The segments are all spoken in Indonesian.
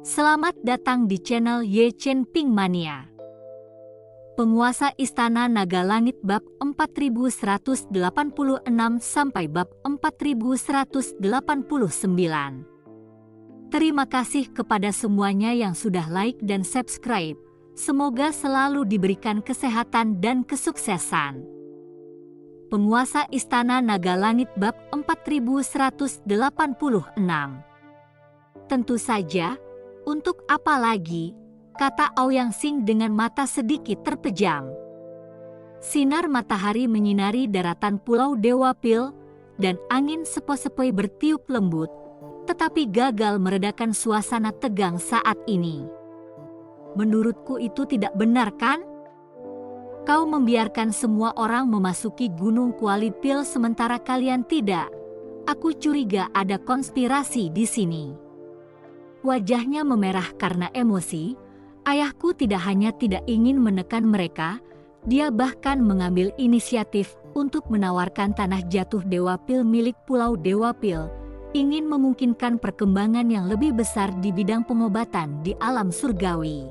Selamat datang di channel Ye Chen Ping Mania. Penguasa Istana Naga Langit bab 4186 sampai bab 4189. Terima kasih kepada semuanya yang sudah like dan subscribe. Semoga selalu diberikan kesehatan dan kesuksesan. Penguasa Istana Naga Langit bab 4186. Tentu saja, untuk apa lagi? Kata Ouyang Xing dengan mata sedikit terpejam. Sinar matahari menyinari daratan Pulau Dewa Pil, dan angin sepoi-sepoi bertiup lembut, tetapi gagal meredakan suasana tegang saat ini. Menurutku itu tidak benar, kan? Kau membiarkan semua orang memasuki Gunung Kuali Pil sementara kalian tidak. Aku curiga ada konspirasi di sini. Wajahnya memerah karena emosi. Ayahku tidak hanya tidak ingin menekan mereka, dia bahkan mengambil inisiatif untuk menawarkan tanah jatuh Dewa Pil milik Pulau Dewa Pil, ingin memungkinkan perkembangan yang lebih besar di bidang pengobatan di alam surgawi.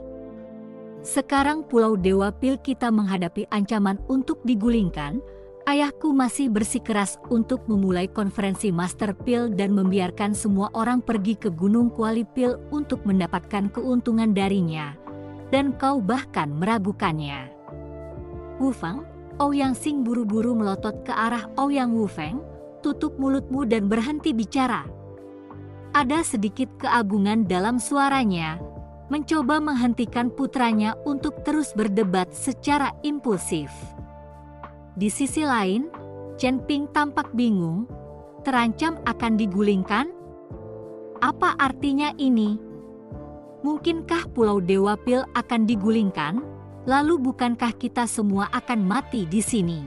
Sekarang Pulau Dewa Pil kita menghadapi ancaman untuk digulingkan. Ayahku masih bersikeras untuk memulai konferensi Master Pil dan membiarkan semua orang pergi ke Gunung Kuali Pil untuk mendapatkan keuntungan darinya. Dan kau bahkan meragukannya. Wu Feng, Ouyang Xing buru-buru melotot ke arah Ouyang Wu Feng, tutup mulutmu dan berhenti bicara. Ada sedikit keagungan dalam suaranya, mencoba menghentikan putranya untuk terus berdebat secara impulsif. Di sisi lain, Chen Ping tampak bingung, terancam akan digulingkan? Apa artinya ini? Mungkinkah Pulau Dewa Pil akan digulingkan? Lalu bukankah kita semua akan mati di sini?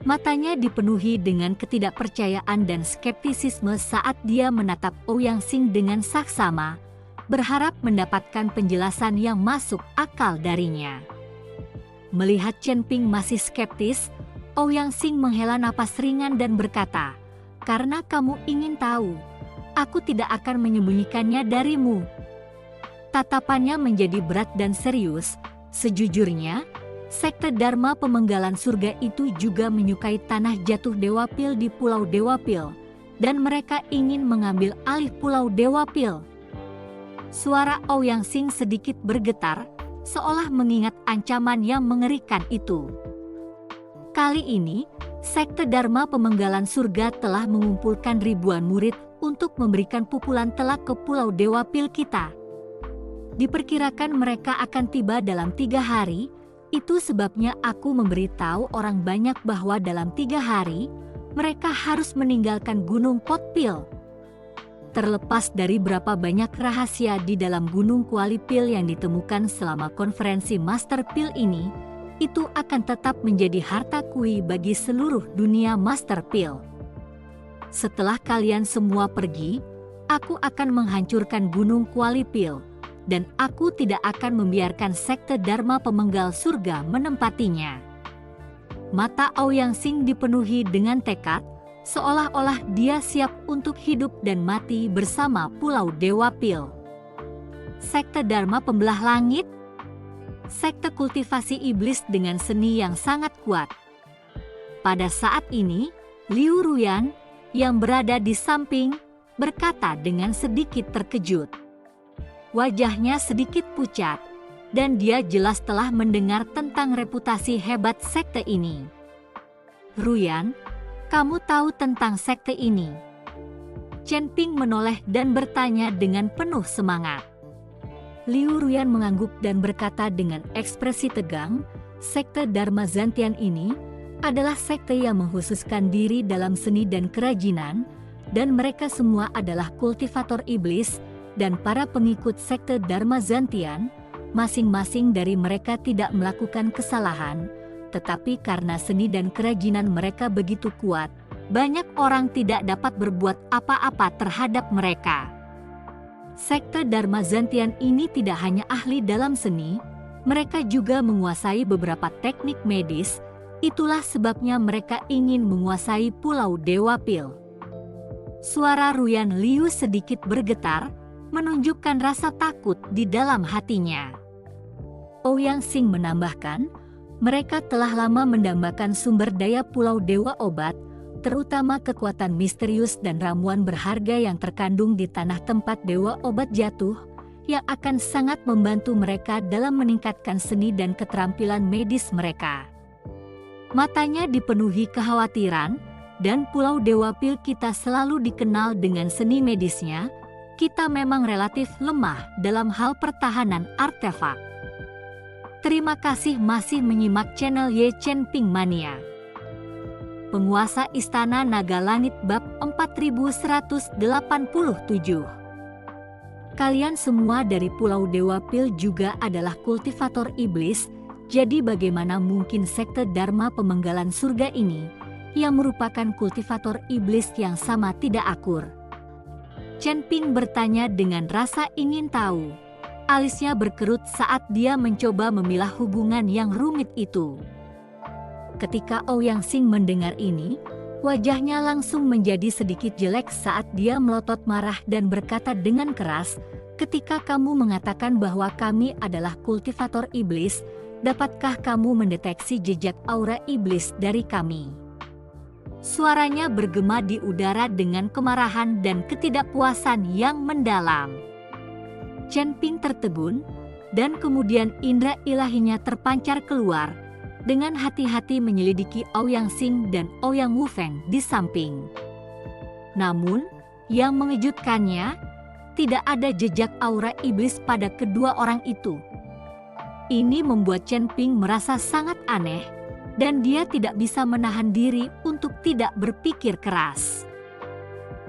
Matanya dipenuhi dengan ketidakpercayaan dan skeptisisme saat dia menatap Ouyang Xing dengan saksama, berharap mendapatkan penjelasan yang masuk akal darinya. Melihat Chen Ping masih skeptis, Ouyang Xing menghela napas ringan dan berkata, "Karena kamu ingin tahu, aku tidak akan menyembunyikannya darimu." Tatapannya menjadi berat dan serius. Sejujurnya, sekte Dharma Pemenggalan Surga itu juga menyukai tanah jatuh Dewa Pil di Pulau Dewa Pil, dan mereka ingin mengambil alih Pulau Dewa Pil. Suara Ouyang Xing sedikit bergetar, seolah mengingat ancaman yang mengerikan itu. Kali ini, sekte Dharma Pemenggalan Surga telah mengumpulkan ribuan murid untuk memberikan pukulan telak ke Pulau Dewa Pil kita. Diperkirakan mereka akan tiba dalam 3 hari, itu sebabnya aku memberitahu orang banyak bahwa dalam 3 hari, mereka harus meninggalkan Gunung Pot Pil. Terlepas dari berapa banyak rahasia di dalam Gunung Kuali Pil yang ditemukan selama konferensi Master Pil ini, itu akan tetap menjadi harta kui bagi seluruh dunia Master Pil. Setelah kalian semua pergi, aku akan menghancurkan Gunung Kuali Pil. Dan aku tidak akan membiarkan sekte Dharma Pemenggal Surga menempatinya. Mata Ouyang Xing dipenuhi dengan tekad, seolah-olah dia siap untuk hidup dan mati bersama Pulau Dewa Pil. Sekte Dharma Pembelah Langit? Sekte kultivasi iblis dengan seni yang sangat kuat. Pada saat ini, Liu Ruyan, yang berada di samping, berkata dengan sedikit terkejut. Wajahnya sedikit pucat, dan dia jelas telah mendengar tentang reputasi hebat sekte ini. "Ruyan, kamu tahu tentang sekte ini?" Chen Ping menoleh dan bertanya dengan penuh semangat. Liu Ruyan mengangguk dan berkata dengan ekspresi tegang, "Sekte Dharma Zantian ini adalah sekte yang mengkhususkan diri dalam seni dan kerajinan, dan mereka semua adalah kultivator iblis, dan para pengikut sekte Dharma Zantian, masing-masing dari mereka tidak melakukan kesalahan, tetapi karena seni dan kerajinan mereka begitu kuat, banyak orang tidak dapat berbuat apa-apa terhadap mereka. Sekte Dharma Zantian ini tidak hanya ahli dalam seni, mereka juga menguasai beberapa teknik medis, itulah sebabnya mereka ingin menguasai Pulau Dewa Pil." Suara Ruyan Liu sedikit bergetar, menunjukkan rasa takut di dalam hatinya. Ouyang Sing menambahkan, mereka telah lama mendambakan sumber daya Pulau Dewa Obat, terutama kekuatan misterius dan ramuan berharga yang terkandung di tanah tempat Dewa Obat jatuh, yang akan sangat membantu mereka dalam meningkatkan seni dan keterampilan medis mereka. Matanya dipenuhi kekhawatiran, dan Pulau Dewa Pil kita selalu dikenal dengan seni medisnya, kita memang relatif lemah dalam hal pertahanan artefak. Terima kasih masih menyimak channel Ye Chen Ping Mania. Penguasa Istana Naga Langit bab 4187. Kalian semua dari Pulau Dewa Pil juga adalah kultivator iblis, jadi bagaimana mungkin sekte Dharma Pemenggalan Surga ini, yang merupakan kultivator iblis yang sama tidak akur? Chen Ping bertanya dengan rasa ingin tahu. Alisnya berkerut saat dia mencoba memilah hubungan yang rumit itu. Ketika Ouyang Sing mendengar ini, wajahnya langsung menjadi sedikit jelek saat dia melotot marah dan berkata dengan keras, "Ketika kamu mengatakan bahwa kami adalah kultivator iblis, dapatkah kamu mendeteksi jejak aura iblis dari kami?" Suaranya bergema di udara dengan kemarahan dan ketidakpuasan yang mendalam. Chen Ping tertegun, dan kemudian indera ilahinya terpancar keluar, dengan hati-hati menyelidiki Ouyang Sing dan Ouyang Wufeng di samping. Namun, yang mengejutkannya, tidak ada jejak aura iblis pada kedua orang itu. Ini membuat Chen Ping merasa sangat aneh, dan dia tidak bisa menahan diri untuk tidak berpikir keras.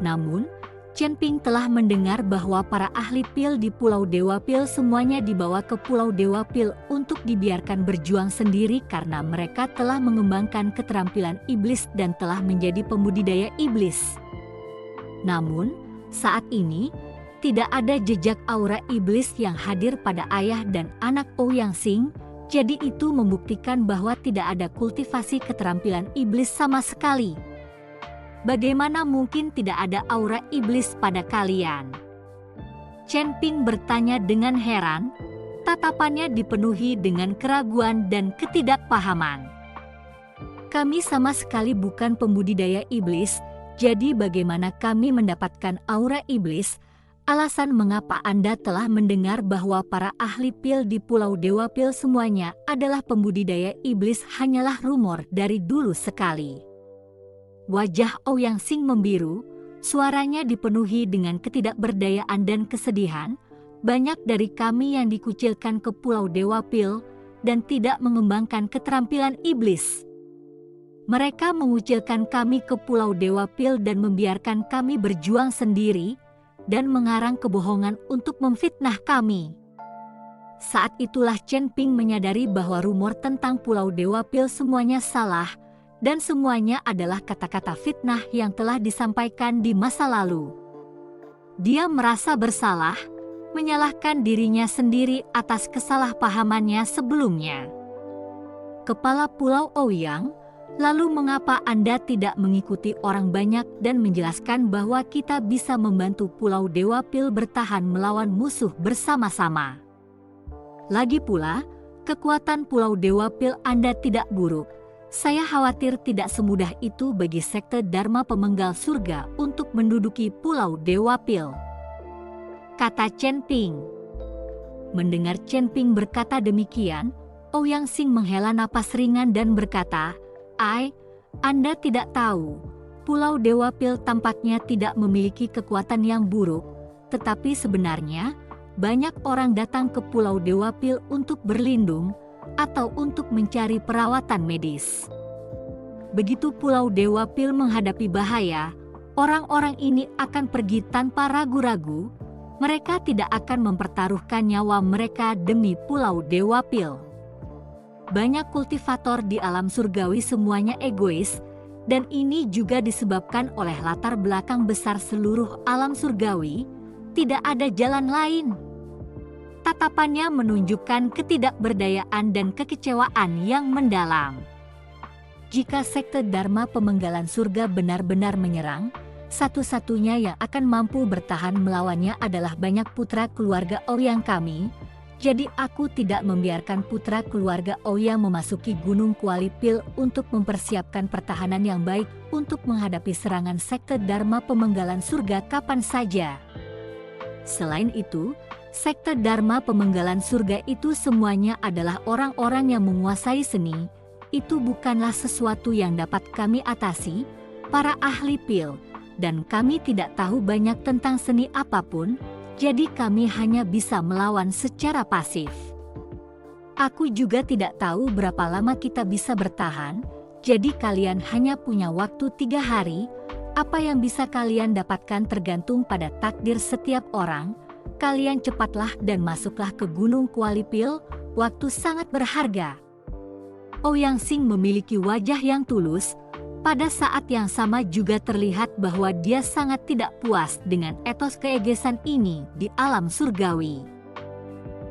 Namun, Chen Ping telah mendengar bahwa para ahli pil di Pulau Dewa Pil semuanya dibawa ke Pulau Dewa Pil untuk dibiarkan berjuang sendiri karena mereka telah mengembangkan keterampilan iblis dan telah menjadi pembudidaya iblis. Namun, saat ini, tidak ada jejak aura iblis yang hadir pada ayah dan anak Ouyang Sing, jadi itu membuktikan bahwa tidak ada kultivasi keterampilan iblis sama sekali. Bagaimana mungkin tidak ada aura iblis pada kalian? Chen Ping bertanya dengan heran, tatapannya dipenuhi dengan keraguan dan ketidakpahaman. Kami sama sekali bukan pembudidaya iblis, jadi bagaimana kami mendapatkan aura iblis? Alasan mengapa Anda telah mendengar bahwa para ahli pil di Pulau Dewa Pil semuanya adalah pembudidaya iblis hanyalah rumor dari dulu sekali. Wajah Ouyang Sing membiru, suaranya dipenuhi dengan ketidakberdayaan dan kesedihan. Banyak dari kami yang dikucilkan ke Pulau Dewa Pil dan tidak mengembangkan keterampilan iblis. Mereka mengucilkan kami ke Pulau Dewa Pil dan membiarkan kami berjuang sendiri dan mengarang kebohongan untuk memfitnah kami. Saat itulah Chen Ping menyadari bahwa rumor tentang Pulau Dewa Pil semuanya salah, dan semuanya adalah kata-kata fitnah yang telah disampaikan di masa lalu. Dia merasa bersalah, menyalahkan dirinya sendiri atas kesalahpahamannya sebelumnya. Kepala Pulau Ouyang, lalu mengapa Anda tidak mengikuti orang banyak dan menjelaskan bahwa kita bisa membantu Pulau Dewa Pil bertahan melawan musuh bersama-sama? Lagi pula, kekuatan Pulau Dewa Pil Anda tidak buruk. Saya khawatir tidak semudah itu bagi sekte Dharma Pemenggal Surga untuk menduduki Pulau Dewa Pil, kata Chen Ping. Mendengar Chen Ping berkata demikian, Ouyang Sing menghela napas ringan dan berkata, Anda tidak tahu, Pulau Dewa Pil tampaknya tidak memiliki kekuatan yang buruk, tetapi sebenarnya banyak orang datang ke Pulau Dewa Pil untuk berlindung, atau untuk mencari perawatan medis. Begitu Pulau Dewa Pil menghadapi bahaya, orang-orang ini akan pergi tanpa ragu-ragu. Mereka tidak akan mempertaruhkan nyawa mereka demi Pulau Dewa Pil. Banyak kultivator di alam surgawi semuanya egois, dan ini juga disebabkan oleh latar belakang besar seluruh alam surgawi. Tidak ada jalan lain. Tatapannya menunjukkan ketidakberdayaan dan kekecewaan yang mendalam. Jika sekte Dharma Pemenggalan Surga benar-benar menyerang, Satu-satunya yang akan mampu bertahan melawannya adalah banyak putra keluarga Ouyang kami, jadi aku tidak membiarkan putra keluarga Ouyang memasuki Gunung Kualipil untuk mempersiapkan pertahanan yang baik untuk menghadapi serangan sekte Dharma Pemenggalan Surga kapan saja. Selain itu, sekte Dharma Pemenggalan Surga itu semuanya adalah orang-orang yang menguasai seni. Itu bukanlah sesuatu yang dapat kami atasi, para ahli pil, dan kami tidak tahu banyak tentang seni apapun, jadi kami hanya bisa melawan secara pasif. Aku juga tidak tahu berapa lama kita bisa bertahan, jadi kalian hanya punya waktu 3 hari. Apa yang bisa kalian dapatkan tergantung pada takdir setiap orang. Kalian cepatlah dan masuklah ke Gunung Kualipil, waktu sangat berharga. Ouyang Sing memiliki wajah yang tulus, pada saat yang sama juga terlihat bahwa dia sangat tidak puas dengan etos keegesan ini di alam surgawi.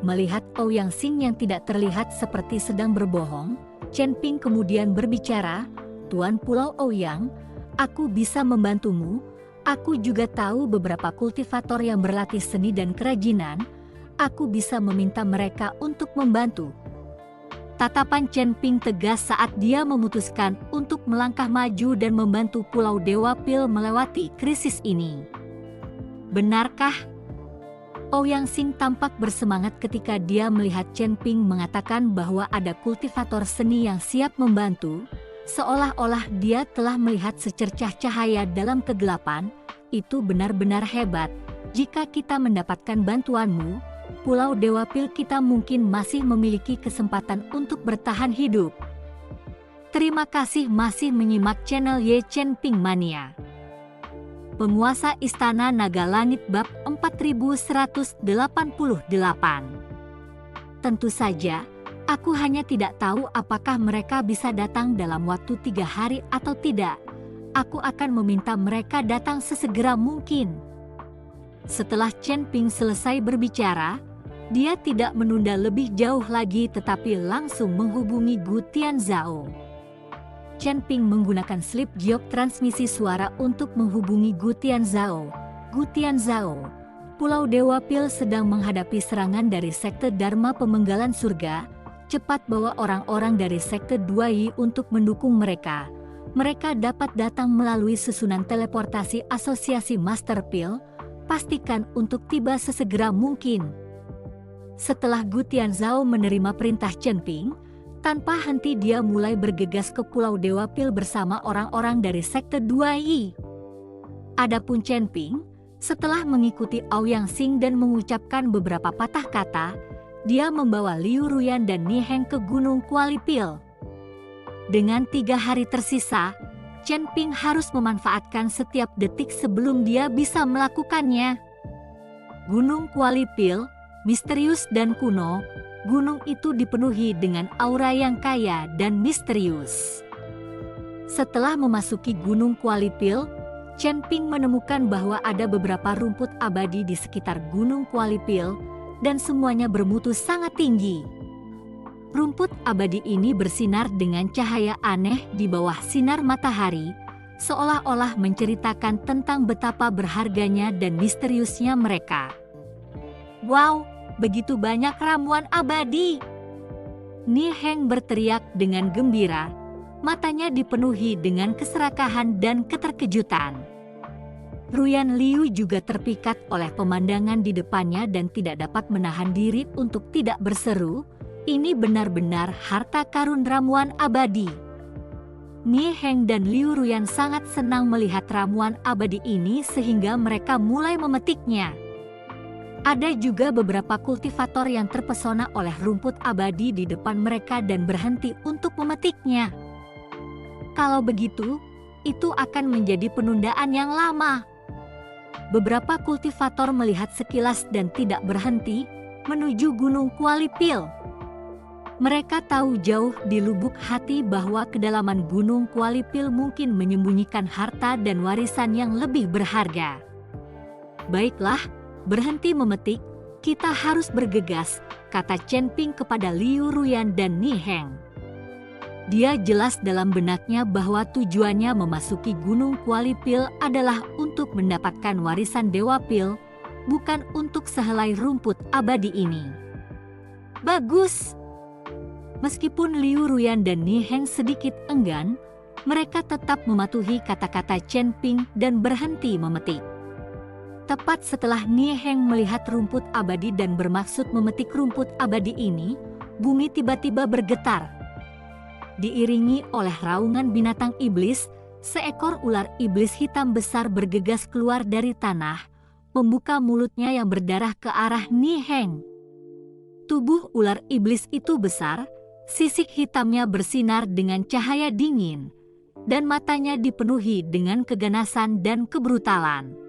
Melihat Ouyang Sing yang tidak terlihat seperti sedang berbohong, Chen Ping kemudian berbicara, "Tuan Pulau Ouyang, aku bisa membantumu. Aku juga tahu beberapa kultivator yang berlatih seni dan kerajinan. Aku bisa meminta mereka untuk membantu." Tatapan Chen Ping tegas saat dia memutuskan untuk melangkah maju dan membantu Pulau Dewa Pil melewati krisis ini. Benarkah? Ouyang Sing tampak bersemangat ketika dia melihat Chen Ping mengatakan bahwa ada kultivator seni yang siap membantu, seolah-olah dia telah melihat secercah cahaya dalam kegelapan. Itu benar-benar hebat. Jika kita mendapatkan bantuanmu, Pulau Dewa Pil kita mungkin masih memiliki kesempatan untuk bertahan hidup. Terima kasih masih menyimak channel Ye Chen Ping Mania. Penguasa Istana Naga Langit bab 4188. Tentu saja, aku hanya tidak tahu apakah mereka bisa datang dalam waktu 3 hari atau tidak. Aku akan meminta mereka datang sesegera mungkin. Setelah Chen Ping selesai berbicara, dia tidak menunda lebih jauh lagi tetapi langsung menghubungi Gu Tianzhao. Chen Ping menggunakan slip giok transmisi suara untuk menghubungi Gu Tianzhao. Gu Tianzhao, Pulau Dewa Pil sedang menghadapi serangan dari sekte Dharma Pemenggalan Surga. Cepat bawa orang-orang dari sekte 2 Yi untuk mendukung mereka. Mereka dapat datang melalui susunan teleportasi asosiasi Master Pil. Pastikan untuk tiba sesegera mungkin. Setelah Gu Tianzhao menerima perintah Chen Ping, tanpa henti dia mulai bergegas ke Pulau Dewa Pil bersama orang-orang dari sekte 2 Yi. Adapun Chen Ping, setelah mengikuti Ouyang Sing dan mengucapkan beberapa patah kata, dia membawa Liu Ruyan dan Ni Heng ke Gunung Kualipil. Dengan 3 hari tersisa, Chen Ping harus memanfaatkan setiap detik sebelum dia bisa melakukannya. Gunung Kualipil, misterius dan kuno, gunung itu dipenuhi dengan aura yang kaya dan misterius. Setelah memasuki Gunung Kualipil, Chen Ping menemukan bahwa ada beberapa rumput abadi di sekitar Gunung Kualipil, dan semuanya bermutu sangat tinggi. Rumput abadi ini bersinar dengan cahaya aneh di bawah sinar matahari, seolah-olah menceritakan tentang betapa berharganya dan misteriusnya mereka. Wow, begitu banyak ramuan abadi! Ni Heng berteriak dengan gembira, matanya dipenuhi dengan keserakahan dan keterkejutan. Ruyan Liu juga terpikat oleh pemandangan di depannya dan tidak dapat menahan diri untuk tidak berseru, "Ini benar-benar harta karun ramuan abadi." Ni Heng dan Liu Ruyan sangat senang melihat ramuan abadi ini sehingga mereka mulai memetiknya. Ada juga beberapa kultivator yang terpesona oleh rumput abadi di depan mereka dan berhenti untuk memetiknya. Kalau begitu, itu akan menjadi penundaan yang lama. Beberapa kultivator melihat sekilas dan tidak berhenti menuju Gunung Kualipil. Mereka tahu jauh di lubuk hati bahwa kedalaman Gunung Kualipil mungkin menyembunyikan harta dan warisan yang lebih berharga. Baiklah, berhenti memetik, kita harus bergegas, kata Chen Ping kepada Liu Ruyan dan Ni Heng. Dia jelas dalam benaknya bahwa tujuannya memasuki Gunung Kuali Pil adalah untuk mendapatkan warisan Dewa Pil, bukan untuk sehelai rumput abadi ini. Bagus! Meskipun Liu Ruyan dan Ni Heng sedikit enggan, mereka tetap mematuhi kata-kata Chen Ping dan berhenti memetik. Tepat setelah Ni Heng melihat rumput abadi dan bermaksud memetik rumput abadi ini, bumi tiba-tiba bergetar. Diiringi oleh raungan binatang iblis, seekor ular iblis hitam besar bergegas keluar dari tanah, membuka mulutnya yang berdarah ke arah Ni Heng. Tubuh ular iblis itu besar, sisik hitamnya bersinar dengan cahaya dingin, dan matanya dipenuhi dengan keganasan dan kebrutalan.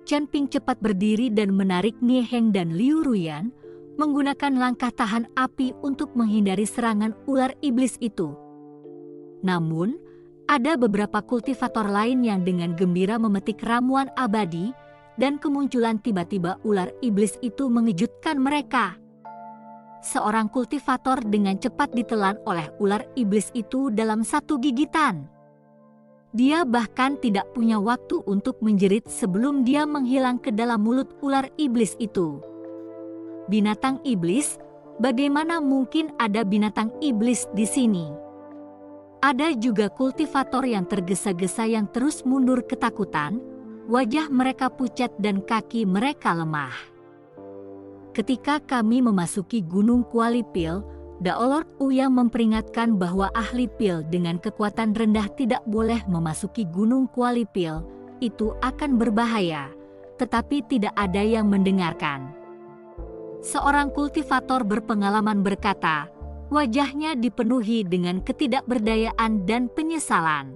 Chen Ping cepat berdiri dan menarik Ni Heng dan Liu Ruyan, menggunakan langkah tahan api untuk menghindari serangan ular iblis itu. Namun, ada beberapa kultivator lain yang dengan gembira memetik ramuan abadi, dan kemunculan tiba-tiba ular iblis itu mengejutkan mereka. Seorang kultivator dengan cepat ditelan oleh ular iblis itu dalam satu gigitan. Dia bahkan tidak punya waktu untuk menjerit sebelum dia menghilang ke dalam mulut ular iblis itu. Binatang iblis, bagaimana mungkin ada binatang iblis di sini? Ada juga kultivator yang tergesa-gesa yang terus mundur ketakutan, wajah mereka pucat dan kaki mereka lemah. Ketika kami memasuki Gunung Kuali Pil, Daolord Ouyang memperingatkan bahwa ahli pil dengan kekuatan rendah tidak boleh memasuki Gunung Kuali Pil, itu akan berbahaya, tetapi tidak ada yang mendengarkan. Seorang kultivator berpengalaman berkata, wajahnya dipenuhi dengan ketidakberdayaan dan penyesalan.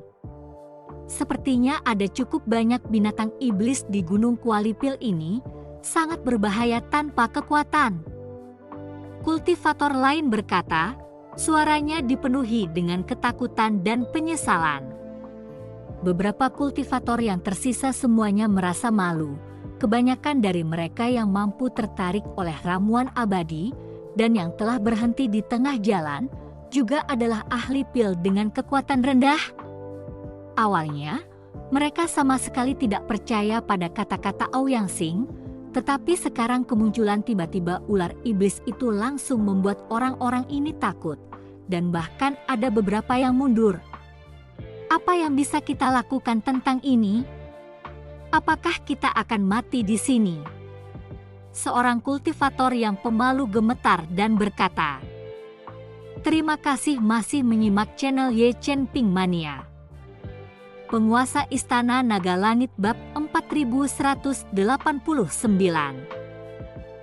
Sepertinya ada cukup banyak binatang iblis di Gunung Kuali Pil ini, sangat berbahaya tanpa kekuatan. Kultivator lain berkata, suaranya dipenuhi dengan ketakutan dan penyesalan. Beberapa kultivator yang tersisa semuanya merasa malu. Kebanyakan dari mereka yang mampu tertarik oleh ramuan abadi dan yang telah berhenti di tengah jalan juga adalah ahli pil dengan kekuatan rendah. Awalnya, mereka sama sekali tidak percaya pada kata-kata Ouyang Xing, tetapi sekarang kemunculan tiba-tiba ular iblis itu langsung membuat orang-orang ini takut, dan bahkan ada beberapa yang mundur. Apa yang bisa kita lakukan tentang ini? Apakah kita akan mati di sini? Seorang kultivator yang pemalu gemetar dan berkata, "Terima kasih masih menyimak channel Ye Chen Ping Mania." Penguasa Istana Naga Langit bab 4189.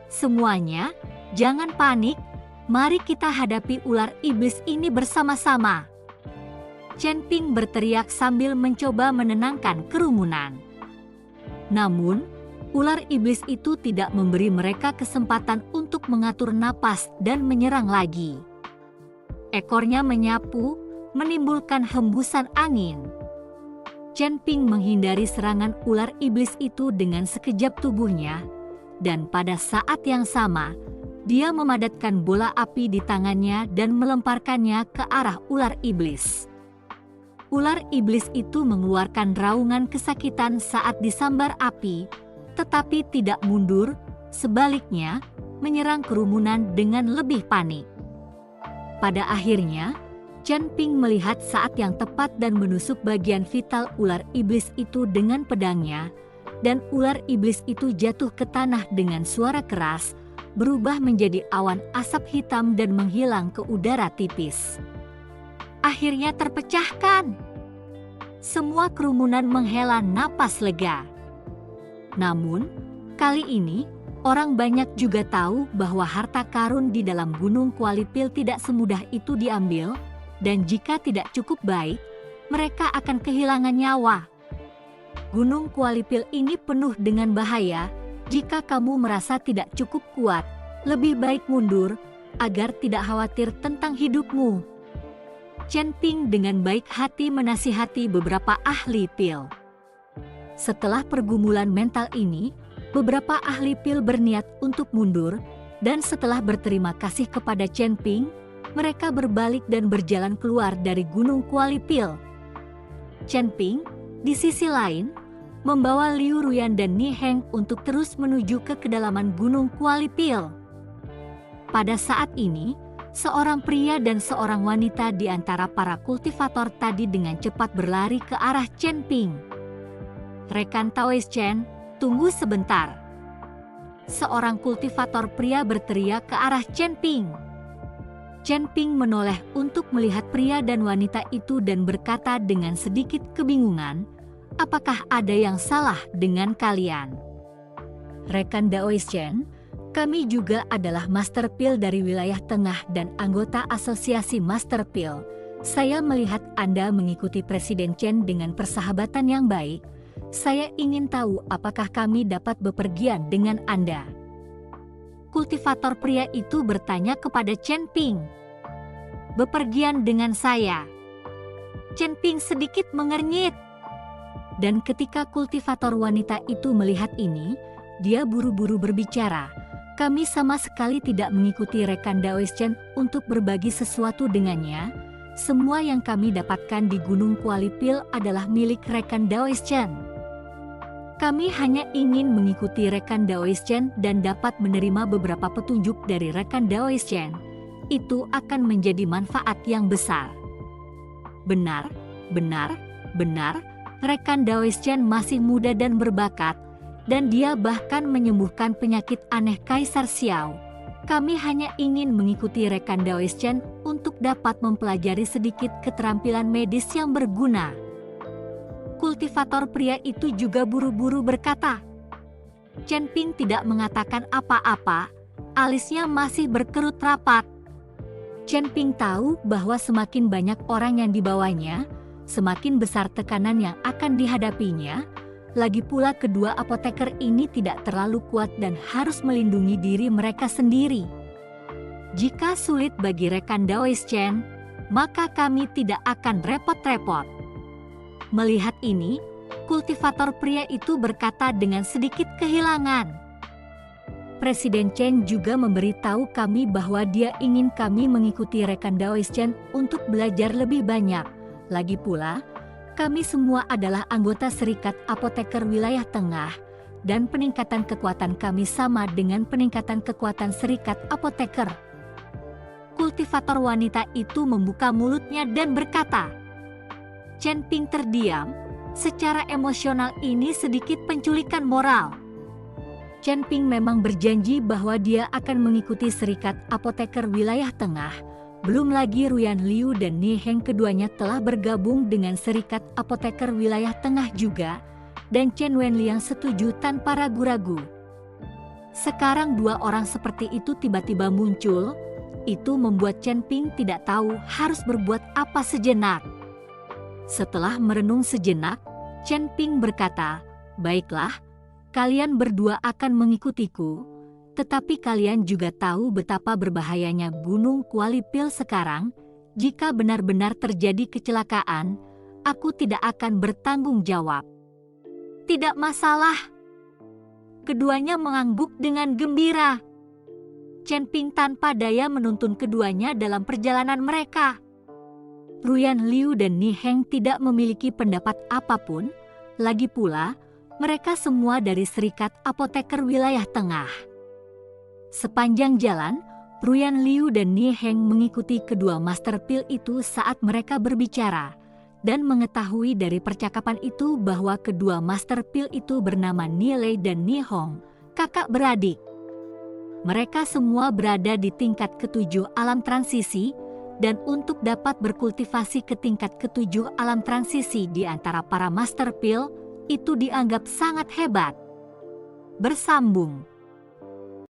Semuanya, jangan panik, mari kita hadapi ular iblis ini bersama-sama. Chen Ping berteriak sambil mencoba menenangkan kerumunan. Namun, ular iblis itu tidak memberi mereka kesempatan untuk mengatur napas dan menyerang lagi. Ekornya menyapu, menimbulkan hembusan angin. Chen Ping menghindari serangan ular iblis itu dengan sekejap tubuhnya, dan pada saat yang sama, dia memadatkan bola api di tangannya dan melemparkannya ke arah ular iblis. Ular iblis itu mengeluarkan raungan kesakitan saat disambar api, tetapi tidak mundur, sebaliknya menyerang kerumunan dengan lebih panik. Pada akhirnya, Chen Ping melihat saat yang tepat dan menusuk bagian vital ular iblis itu dengan pedangnya, dan ular iblis itu jatuh ke tanah dengan suara keras, berubah menjadi awan asap hitam dan menghilang ke udara tipis. Akhirnya terpecahkan. Semua kerumunan menghela napas lega. Namun, kali ini, orang banyak juga tahu bahwa harta karun di dalam Gunung Kuali Pil tidak semudah itu diambil, dan jika tidak cukup baik, mereka akan kehilangan nyawa. Gunung Kuali Pil ini penuh dengan bahaya. Jika kamu merasa tidak cukup kuat, lebih baik mundur, agar tidak khawatir tentang hidupmu. Chen Ping dengan baik hati menasihati beberapa ahli pil. Setelah pergumulan mental ini, beberapa ahli pil berniat untuk mundur, dan setelah berterima kasih kepada Chen Ping, mereka berbalik dan berjalan keluar dari Gunung Kuali Pil. Chen Ping, di sisi lain, membawa Liu Ruyan dan Ni Heng untuk terus menuju ke kedalaman Gunung Kuali Pil. Pada saat ini, seorang pria dan seorang wanita di antara para kultivator tadi dengan cepat berlari ke arah Chen Ping. "Rekan Taoist Chen, tunggu sebentar." Seorang kultivator pria berteriak ke arah Chen Ping. Chen Ping menoleh untuk melihat pria dan wanita itu dan berkata dengan sedikit kebingungan, "Apakah ada yang salah dengan kalian?" "Rekan Daoist Chen, kami juga adalah Master Pil dari wilayah tengah dan anggota asosiasi Master Pil. Saya melihat Anda mengikuti Presiden Chen dengan persahabatan yang baik. Saya ingin tahu apakah kami dapat bepergian dengan Anda." Kultivator pria itu bertanya kepada Chen Ping. "Bepergian dengan saya?" Chen Ping sedikit mengernyit. Dan ketika kultivator wanita itu melihat ini, dia buru-buru berbicara, "Kami sama sekali tidak mengikuti rekan Daoist Chen untuk berbagi sesuatu dengannya. Semua yang kami dapatkan di Gunung Kuali Pil adalah milik rekan Daoist Chen. Kami hanya ingin mengikuti rekan Daoist Chen dan dapat menerima beberapa petunjuk dari rekan Daoist Chen. Itu akan menjadi manfaat yang besar." Benar, benar, benar. Rekan Daoist Chen masih muda dan berbakat, dan dia bahkan menyembuhkan penyakit aneh Kaisar Xiao. Kami hanya ingin mengikuti rekan Daoist Chen untuk dapat mempelajari sedikit keterampilan medis yang berguna. Kultivator pria itu juga buru-buru berkata. Chen Ping tidak mengatakan apa-apa, alisnya masih berkerut rapat. Chen Ping tahu bahwa semakin banyak orang yang dibawanya, semakin besar tekanan yang akan dihadapinya. Lagi pula kedua apoteker ini tidak terlalu kuat dan harus melindungi diri mereka sendiri. Jika sulit bagi rekan Daoist Chen, maka kami tidak akan repot-repot. Melihat ini, kultivator pria itu berkata dengan sedikit kehilangan. Presiden Chen juga memberitahu kami bahwa dia ingin kami mengikuti rekan Daoist Chen untuk belajar lebih banyak. Lagi pula, kami semua adalah anggota Serikat Apoteker Wilayah Tengah, dan peningkatan kekuatan kami sama dengan peningkatan kekuatan Serikat Apoteker. Kultivator wanita itu membuka mulutnya dan berkata. Chen Ping terdiam, secara emosional ini sedikit penculikan moral. Chen Ping memang berjanji bahwa dia akan mengikuti Serikat Apoteker Wilayah Tengah. Belum lagi Ruyan Liu dan Ni Heng keduanya telah bergabung dengan Serikat Apoteker Wilayah Tengah juga, dan Chen Wenliang setuju tanpa ragu-ragu. Sekarang dua orang seperti itu tiba-tiba muncul, itu membuat Chen Ping tidak tahu harus berbuat apa sejenak. Setelah merenung sejenak, Chen Ping berkata, "Baiklah, kalian berdua akan mengikutiku. Tetapi kalian juga tahu betapa berbahayanya Gunung Kuali Pil sekarang. Jika benar-benar terjadi kecelakaan, aku tidak akan bertanggung jawab." "Tidak masalah." Keduanya mengangguk dengan gembira. Chen Ping tanpa daya menuntun keduanya dalam perjalanan mereka. Ruyan Liu dan Ni Heng tidak memiliki pendapat apapun, lagi pula mereka semua dari Serikat Apoteker Wilayah Tengah. Sepanjang jalan, Ruyan Liu dan Ni Heng mengikuti kedua Master Pil itu saat mereka berbicara, dan mengetahui dari percakapan itu bahwa kedua Master Pil itu bernama Ni Lei dan Ni Hong, kakak beradik. Mereka semua berada di tingkat ketujuh alam transisi, dan untuk dapat berkultivasi ke tingkat ketujuh alam transisi di antara para Master Pil, itu dianggap sangat hebat. Bersambung.